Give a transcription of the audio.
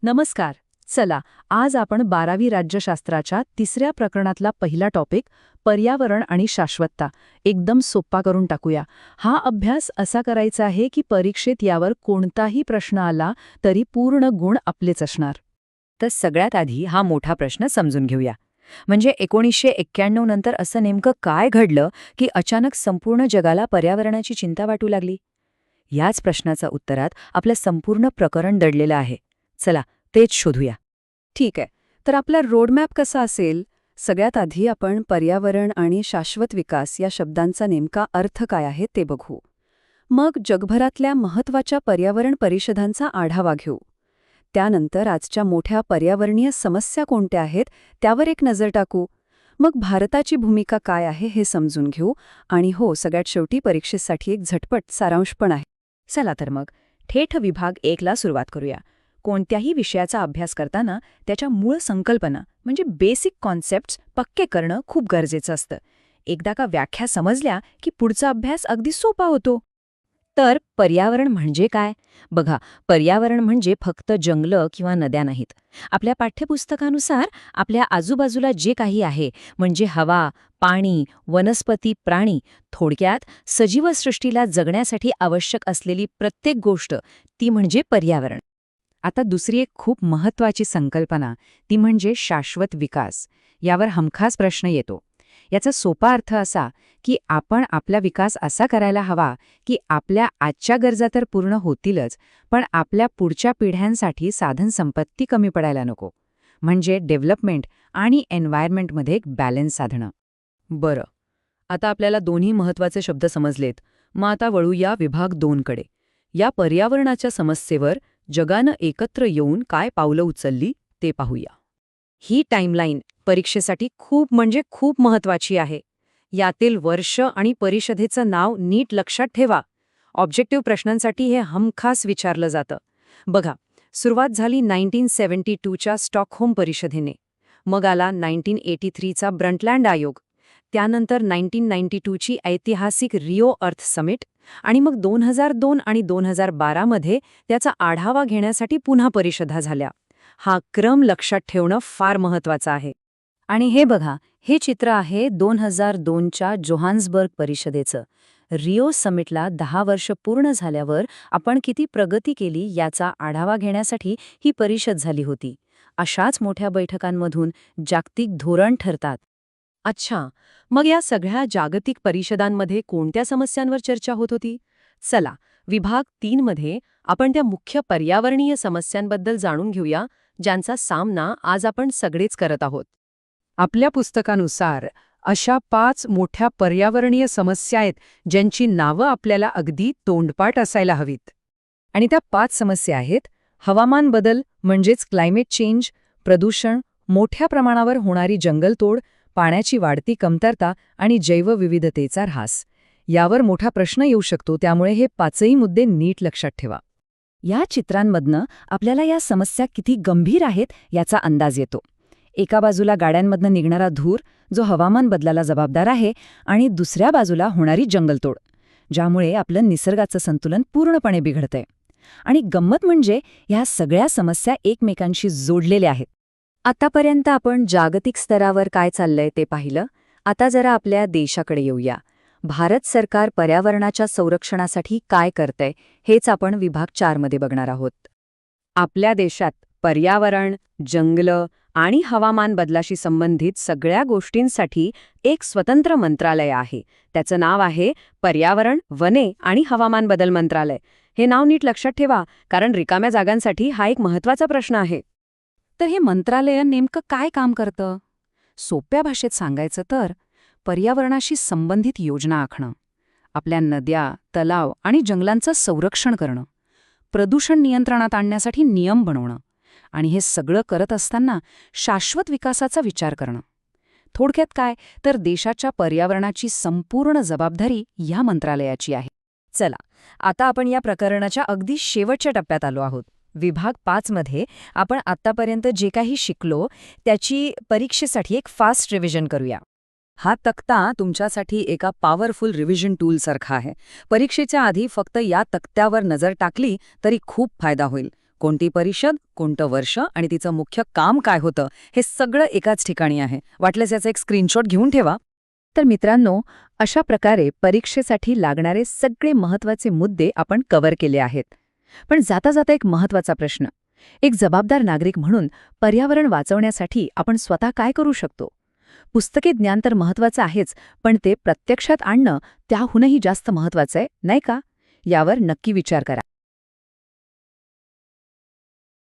नमस्कार. चला, आज आपण 12वी राज्यशास्त्राच्या तिसऱ्या प्रकरणातला पहिला टॉपिक पर्यावरण आणि शाश्वतता एकदम सोप्पा करून टाकूया. हा अभ्यास असा करायचा आहे की परीक्षेत यावर कोणताही प्रश्न आला तरी पूर्ण गुण आपलेच असणार. तर सगळ्यात आधी हा मोठा प्रश्न समजून घेऊया. म्हणजे 1991 नंतर असं नेमकं काय घडलं की अचानक संपूर्ण जगाला पर्यावरणाची चिंता वाटू लागली? याच प्रश्नाच्या उत्तरात आपलं संपूर्ण प्रकरण दडलेलं आहे. चला तेच शोधूया. ठीक आहे, तर आपला रोडमॅप कसा असेल? सगळ्यात आधी आपण पर्यावरण आणि शाश्वत विकास या शब्दांचा नेमका अर्थ काय आहे ते बघू. मग जगभरातल्या महत्त्वाच्या पर्यावरण परिषदांचा आढावा घेऊ. त्यानंतर आजच्या मोठ्या पर्यावरणीय समस्या कोणत्या आहेत त्यावर एक नजर टाकू. मग भारताची भूमिका काय आहे हे समजून घेऊ. आणि हो, सगळ्यात शेवटी परीक्षेसाठी एक झटपट सारांश पण आहे. चला तर मग थेट विभाग 1ला सुरुवात करूया. कोणत्याही विषयाचा अभ्यास करताना त्याच्या मूळ संकल्पना म्हणजे बेसिक कॉन्सेप्ट्स पक्के करणं खूप गरजेचं असतं. एकदा का व्याख्या समजल्या की पुढचा अभ्यास अगदी सोपा होतो. तर पर्यावरण म्हणजे काय? बघा, पर्यावरण म्हणजे फक्त जंगलं किंवा नद्या नाहीत. आपल्या पाठ्यपुस्तकानुसार आपल्या आजूबाजूला जे काही आहे म्हणजे हवा, पाणी, वनस्पती, प्राणी, थोडक्यात सजीव सृष्टीला जगण्यासाठी आवश्यक असलेली प्रत्येक गोष्ट ती म्हणजे पर्यावरण. आता दुसरी एक खूप महत्त्वाची संकल्पना ती म्हणजे शाश्वत विकास. यावर हमखास प्रश्न येतो. याचा सोपा अर्थ असा की आपण आपला विकास असा करायला हवा की आपल्या आजच्या गरजा तर पूर्ण होतीलच, पण आपल्या पुढच्या पिढ्यांसाठी साधनसंपत्ती कमी पडायला नको. म्हणजे डेव्हलपमेंट आणि एन्व्हायरमेंटमध्ये एक बॅलन्स साधणं. बरं, आता आपल्याला दोन्ही महत्त्वाचे शब्द समजलेत. मग आता वळूया विभाग 2कडे. या पर्यावरणाच्या समस्येवर जगानं एकत्र येऊन काय पावलं उचलली ते पाहूया. ही टाईमलाईन परीक्षेसाठी खूप म्हणजे खूप महत्त्वाची आहे. यातील वर्ष आणि परिषदेचं नाव नीट लक्षात ठेवा. ऑब्जेक्टिव्ह प्रश्नांसाठी हे हमखास विचारलं जातं. बघा, सुरुवात झाली 1972च्या स्टॉकहोम परिषदेने. मग आला 1983चा ब्रंटलँड आयोग. त्यानंतर 1992ची ऐतिहासिक रिओ अर्थ समिट. आणि मग 2002 आणि 2012मध्ये त्याचा आढावा घेण्यासाठी पुन्हा परिषदा झाल्या. हा क्रम लक्षात ठेवणं फार महत्त्वाचं आहे. आणि हे बघा, हे चित्र आहे 2002च्या जोहान्सबर्ग परिषदेचं. रिओ समिटला 10 वर्ष पूर्ण झाल्यावर आपण किती प्रगती केली याचा आढावा घेण्यासाठी ही परिषद झाली होती. अशाच मोठ्या बैठकांमधून जागतिक धोरण ठरतात. अच्छा, मग या सगळ्या जागतिक परिषदांमध्ये कोणत्या समस्यांवर चर्चा होत होती? चला, विभाग 3मध्ये आपण त्या मुख्य पर्यावरणीय समस्यांबद्दल जाणून घेऊया, ज्यांचा सामना आज आपण सगळेच करत आहोत. आपल्या पुस्तकानुसार अशा 5 मोठ्या पर्यावरणीय समस्या आहेत ज्यांची नावं आपल्याला अगदी तोंडपाठ असायला हवीत. आणि त्या 5 समस्या आहेत: हवामान बदल म्हणजेच क्लायमेट चेंज, प्रदूषण, मोठ्या प्रमाणावर होणारी जंगलतोड, पाण्याची वाढती कमतरता आणि जैवविविधतेचा ऱ्हास. यावर मोठा प्रश्न येऊ शकतो, त्यामुळे हे 5ही मुद्दे नीट लक्षात ठेवा. या चित्रांमधनं आपल्याला या समस्या किती गंभीर आहेत याचा अंदाज येतो. एका बाजूला गाड्यांमधनं निघणारा धूर जो हवामान बदलाला जबाबदार आहे, आणि दुसऱ्या बाजूला होणारी जंगलतोड ज्यामुळे आपलं निसर्गाचं संतुलन पूर्णपणे बिघडतंय. आणि गंमत म्हणजे ह्या सगळ्या समस्या एकमेकांशी जोडलेल्या आहेत. आतापर्यंत आपण जागतिक स्तरावर काय चाललंय ते पाहिलं. आता जरा आपल्या देशाकडे येऊया. भारत सरकार पर्यावरणाच्या संरक्षणासाठी काय करतंय हेच आपण विभाग 4मध्ये बघणार आहोत. आपल्या देशात पर्यावरण, जंगलं आणि हवामान बदलाशी संबंधित सगळ्या गोष्टींसाठी एक स्वतंत्र मंत्रालय आहे. त्याचं नाव आहे पर्यावरण, वने आणि हवामान बदल मंत्रालय. हे नाव नीट लक्षात ठेवा, कारण रिकाम्या जागांसाठी हा एक महत्त्वाचा प्रश्न आहे. तर हे मंत्रालय नेमकं काय काम करतं? सोप्या भाषेत सांगायचं तर पर्यावरणाशी संबंधित योजना आखणं, आपल्या नद्या, तलाव आणि जंगलांचं संरक्षण करणं, प्रदूषण नियंत्रणात आणण्यासाठी नियम बनवणं, आणि हे सगळं करत असताना शाश्वत विकासाचा विचार करणं. थोडक्यात काय, तर देशाच्या पर्यावरणाची संपूर्ण जबाबदारी या मंत्रालयाची आहे. चला, आता आपण या प्रकरणाच्या अगदी शेवटच्या टप्प्यात आलो आहोत. विभाग 5मध्ये आपण आत्तापर्यंत जे काही शिकलो त्याची परीक्षेसाठी एक फास्ट रिव्हिजन करूया. हा तक्ता तुमच्यासाठी एका पॉवरफुल रिव्हिजन टूलसारखा आहे. परीक्षेच्या आधी फक्त या तक्त्यावर नजर टाकली तरी खूप फायदा होईल. कोणती परिषद, कोणतं वर्ष आणि तिचं मुख्य काम काय होतं हे सगळं एकाच ठिकाणी आहे. वाटल्यास याचा एक स्क्रीनशॉट घेऊन ठेवा. तर मित्रांनो, अशा प्रकारे परीक्षेसाठी लागणारे सगळे महत्त्वाचे मुद्दे आपण कव्हर केले आहेत. पण जाता जाता एक महत्त्वाचा प्रश्न. एक जबाबदार नागरिक म्हणून पर्यावरण वाचवण्यासाठी आपण स्वतः काय करू शकतो? पुस्तकी ज्ञान तर महत्त्वाचं आहेच, पण ते प्रत्यक्षात आणणं त्याहूनही जास्त महत्त्वाचं आहे, नाही का? यावर नक्की विचार करा.